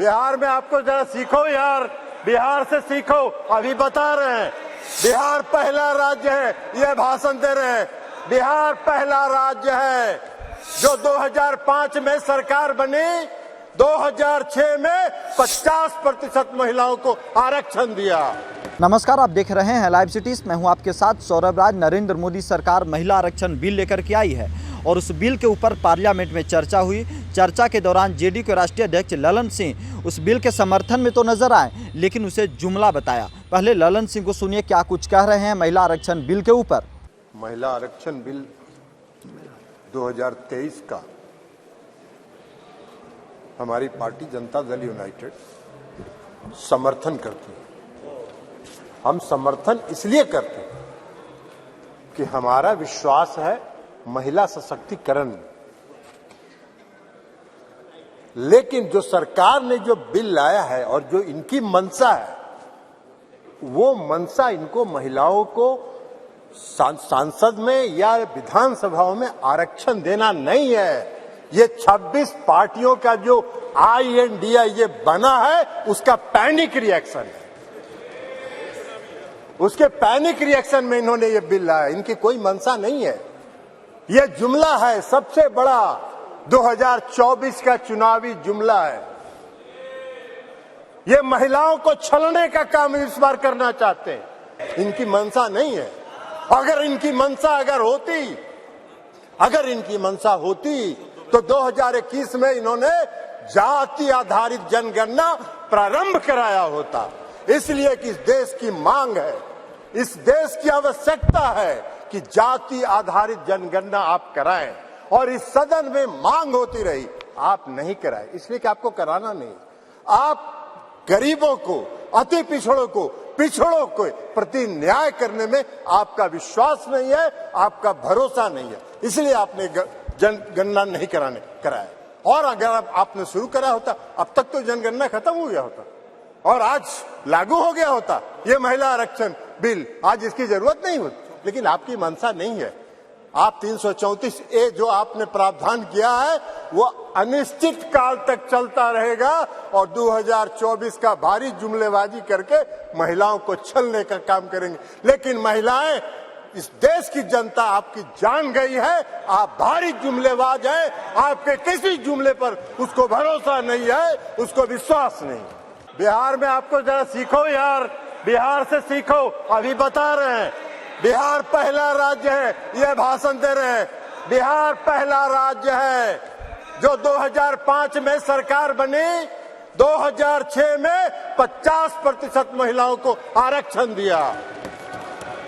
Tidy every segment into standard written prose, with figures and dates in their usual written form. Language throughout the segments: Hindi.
बिहार में आपको जरा सीखो यार, बिहार से सीखो। अभी बता रहे हैं बिहार पहला राज्य है, ये भाषण दे रहे हैं। बिहार पहला राज्य है जो 2005 में सरकार बनी, 2006 में 50% महिलाओं को आरक्षण दिया। नमस्कार, आप देख रहे हैं लाइव सिटीज। मैं हूं आपके साथ सौरभ राज। नरेंद्र मोदी सरकार महिला आरक्षण बिल लेकर के आई है और उस बिल के ऊपर पार्लियामेंट में चर्चा हुई। चर्चा के दौरान जेडीयू के राष्ट्रीय अध्यक्ष ललन सिंह उस बिल के समर्थन में तो नजर आए, लेकिन उसे जुमला बताया। पहले ललन सिंह को सुनिए क्या कुछ कह रहे हैं महिला आरक्षण बिल के ऊपर। महिला आरक्षण बिल 2023 का हमारी पार्टी जनता दल यूनाइटेड समर्थन करती है। हम समर्थन इसलिए करते हैं कि हमारा विश्वास है महिला सशक्तिकरण में। लेकिन जो सरकार ने जो बिल लाया है और जो इनकी मंशा है, वो मंशा इनको महिलाओं को सांसद में या विधानसभाओं में आरक्षण देना नहीं है। ये 26 पार्टियों का जो INDA ये बना है, उसका पैनिक रिएक्शन है। उसके पैनिक रिएक्शन में इन्होंने ये बिल लाया। इनकी कोई मंशा नहीं है। ये जुमला है, सबसे बड़ा 2024 का चुनावी जुमला है। ये महिलाओं को छलने का काम इस बार करना चाहते हैं। इनकी मंशा नहीं है। अगर इनकी मंशा अगर इनकी मंशा होती तो 2021 में इन्होंने जाति आधारित जनगणना प्रारंभ कराया होता। इसलिए कि इस देश की मांग है, इस देश की आवश्यकता है कि जाति आधारित जनगणना आप कराएं, और इस सदन में मांग होती रही, आप नहीं कराए। इसलिए कि आपको कराना नहीं। आप गरीबों को, अति पिछड़ों को प्रति न्याय करने में आपका विश्वास नहीं है, आपका भरोसा नहीं है। इसलिए आपने जनगणना नहीं कराया। और अगर आपने शुरू कराया होता, अब तक तो जनगणना खत्म हो गया होता और आज लागू हो गया होता ये महिला आरक्षण बिल। आज इसकी जरूरत नहीं होती। लेकिन आपकी मंशा नहीं है। आप 334A जो आपने प्रावधान किया है, वो अनिश्चित काल तक चलता रहेगा और 2024 का भारी जुमलेबाजी करके महिलाओं को छलने का काम करेंगे। लेकिन महिलाएं, इस देश की जनता आपकी जान गई है। आप भारी जुमलेबाज हैं। आपके किसी जुमले पर उसको भरोसा नहीं है, उसको विश्वास नहीं। बिहार में आपको जरा सीखो यार, बिहार से सीखो। अभी बता रहे हैं बिहार पहला राज्य है, ये भाषण दे रहे हैं। बिहार पहला राज्य है जो 2005 में सरकार बनी, 2006 में 50% महिलाओं को आरक्षण दिया।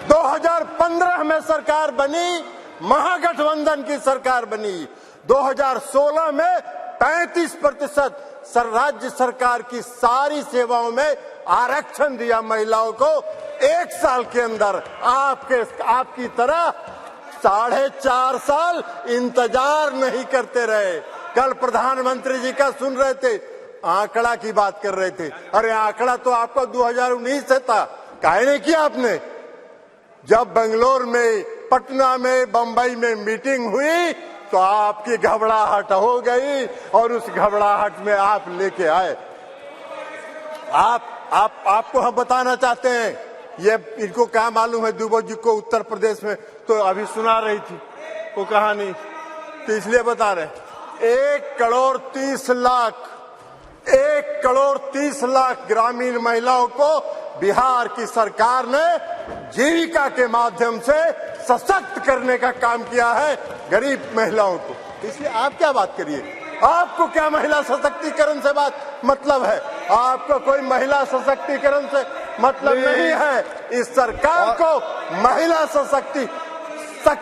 2015 में सरकार बनी, महागठबंधन की सरकार बनी। 2016 में 35% राज्य सरकार की सारी सेवाओं में आरक्षण दिया महिलाओं को। 1 साल के अंदर आपकी तरह 4.5 साल इंतजार नहीं करते रहे। कल प्रधानमंत्री जी का सुन रहे थे, आंकड़ा की बात कर रहे थे। अरे आंकड़ा तो आपका 2019 से था, काहे नहीं किया आपने? जब बेंगलोर में, पटना में, बंबई में मीटिंग हुई तो आपकी घबराहट हो गई और उस घबराहट में आप लेके आए। आपको हम बताना चाहते हैं, ये इनको क्या मालूम है दुबे जी को उत्तर प्रदेश में तो अभी सुना रही थी वो कहानी, तो इसलिए बता रहे। 1 करोड़ 30 लाख ग्रामीण महिलाओं को बिहार की सरकार ने जीविका के माध्यम से सशक्त करने का काम किया है, गरीब महिलाओं को। इसलिए आप क्या बात करिए, आपको क्या महिला सशक्तिकरण से बात मतलब है? आपको कोई महिला सशक्तिकरण से मतलब नहीं है। इस सरकार को महिला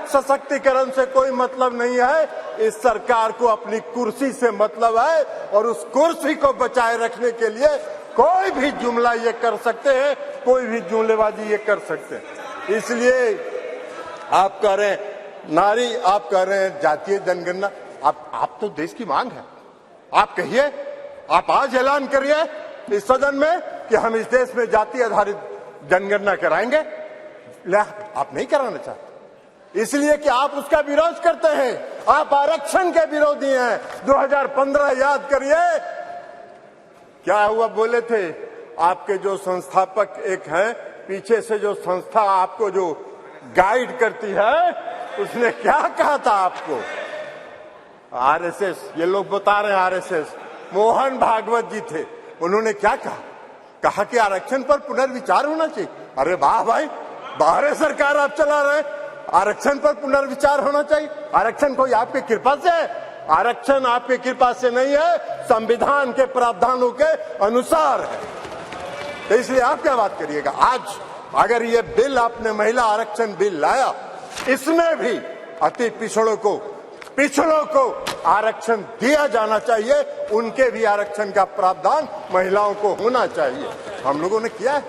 सशक्तिकरण से कोई मतलब नहीं है। इस सरकार को अपनी कुर्सी से मतलब है और उस कुर्सी को बचाए रखने के लिए कोई भी जुमला ये कर सकते हैं, कोई भी जुमलेबाजी ये कर सकते हैं। इसलिए आप कह रहे हैं नारी, आप कह रहे हैं जातीय जनगणना। आप तो देश की मांग है, आप कहिए, आप आज ऐलान करिए इस सदन में कि हम इस देश में जाति आधारित जनगणना कराएंगे। आप नहीं कराना चाहते, इसलिए कि आप उसका विरोध करते हैं। आप आरक्षण के विरोधी हैं। 2015 याद करिए, क्या हुआ बोले थे आपके जो संस्थापक एक हैं, पीछे से जो संस्था आपको जो गाइड करती है, उसने क्या कहा था आपको? आरएसएस, ये लोग बता रहे हैं आरएसएस, मोहन भागवत जी थे, उन्होंने क्या कहा कि आरक्षण पर पुनर्विचार होना चाहिए। अरे वाह भाई, बाहर सरकार आप चला रहे, आरक्षण पर पुनर्विचार होना चाहिए। आरक्षण कोई आपकी कृपा से है? आरक्षण आपकी कृपा से नहीं है, संविधान के प्रावधानों के अनुसार है। तो इसलिए आप क्या बात करिएगा? आज अगर ये बिल आपने महिला आरक्षण बिल लाया, इसमें भी अति पिछड़ों को आरक्षण दिया जाना चाहिए, उनके भी आरक्षण का प्रावधान महिलाओं को होना चाहिए। हम लोगों ने किया है,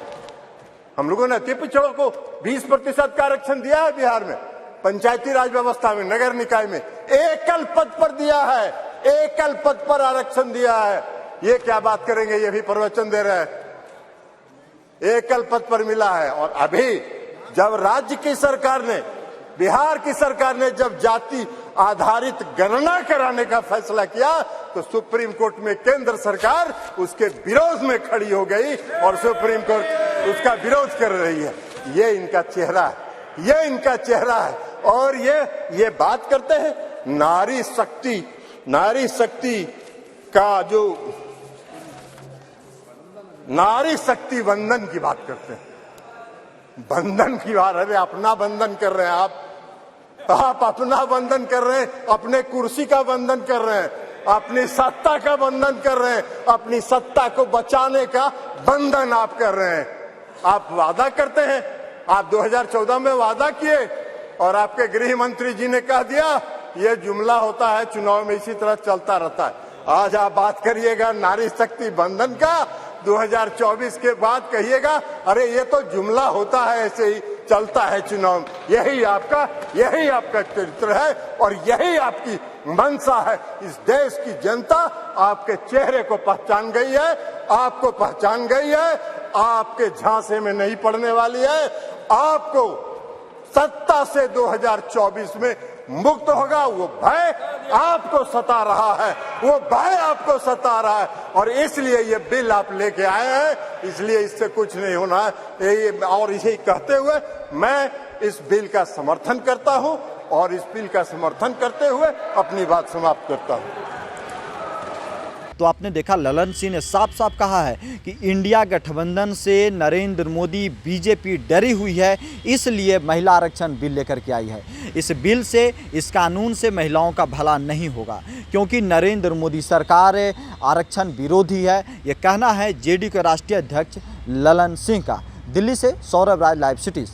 हम लोगों ने अति पिछड़ों को 20% का आरक्षण दिया है बिहार में, पंचायती राज व्यवस्था में, नगर निकाय में एकल पद पर दिया है, एकल पद पर आरक्षण दिया है। ये क्या बात करेंगे? ये भी प्रवचन दे रहे हैं, एकल पद पर मिला है। और अभी जब राज्य की सरकार ने, बिहार की सरकार ने जब जाति आधारित गणना कराने का फैसला किया, तो सुप्रीम कोर्ट में केंद्र सरकार उसके विरोध में खड़ी हो गई और सुप्रीम कोर्ट उसका विरोध कर रही है। ये इनका चेहरा है, ये इनका चेहरा है। और ये बात करते हैं नारी शक्ति का जो नारी शक्ति बंधन की बात करते हैं, बंधन की बात। अरे अपना बंधन कर रहे हैं आप अपना बंधन कर रहे हैं, अपने कुर्सी का बंधन कर रहे हैं, अपनी सत्ता का बंधन कर रहे हैं, अपनी सत्ता को बचाने का बंधन आप कर रहे हैं। आप वादा करते हैं, आप 2014 में वादा किए और आपके गृह मंत्री जी ने कह दिया, ये जुमला होता है चुनाव में, इसी तरह चलता रहता है। आज आप बात करिएगा नारी शक्ति बंधन का, 2024 के बाद कहिएगा अरे ये तो जुमला होता है, ऐसे ही चलता है चुनाव। यही आपका चरित्र है और यही आपकी मंशा है। इस देश की जनता आपके चेहरे को पहचान गई है, आपको पहचान गई है, आपके झांसे में नहीं पड़ने वाली है। आपको सत्ता से 2024 में मुक्त होगा, वो भय आपको सता रहा है, वो भय आपको सता रहा है। और इसलिए ये बिल आप लेके आए हैं, इसलिए इससे कुछ नहीं होना है। और इसे कहते हुए मैं इस बिल का समर्थन करता हूं और इस बिल का समर्थन करते हुए अपनी बात समाप्त करता हूं। तो आपने देखा, ललन सिंह ने साफ साफ कहा है कि इंडिया गठबंधन से नरेंद्र मोदी, बीजेपी डरी हुई है, इसलिए महिला आरक्षण बिल लेकर के आई है। इस बिल से, इस कानून से महिलाओं का भला नहीं होगा, क्योंकि नरेंद्र मोदी सरकार आरक्षण विरोधी है। ये कहना है जेडीयू के राष्ट्रीय अध्यक्ष ललन सिंह का। दिल्ली से सौरभ राज, लाइव सिटीज।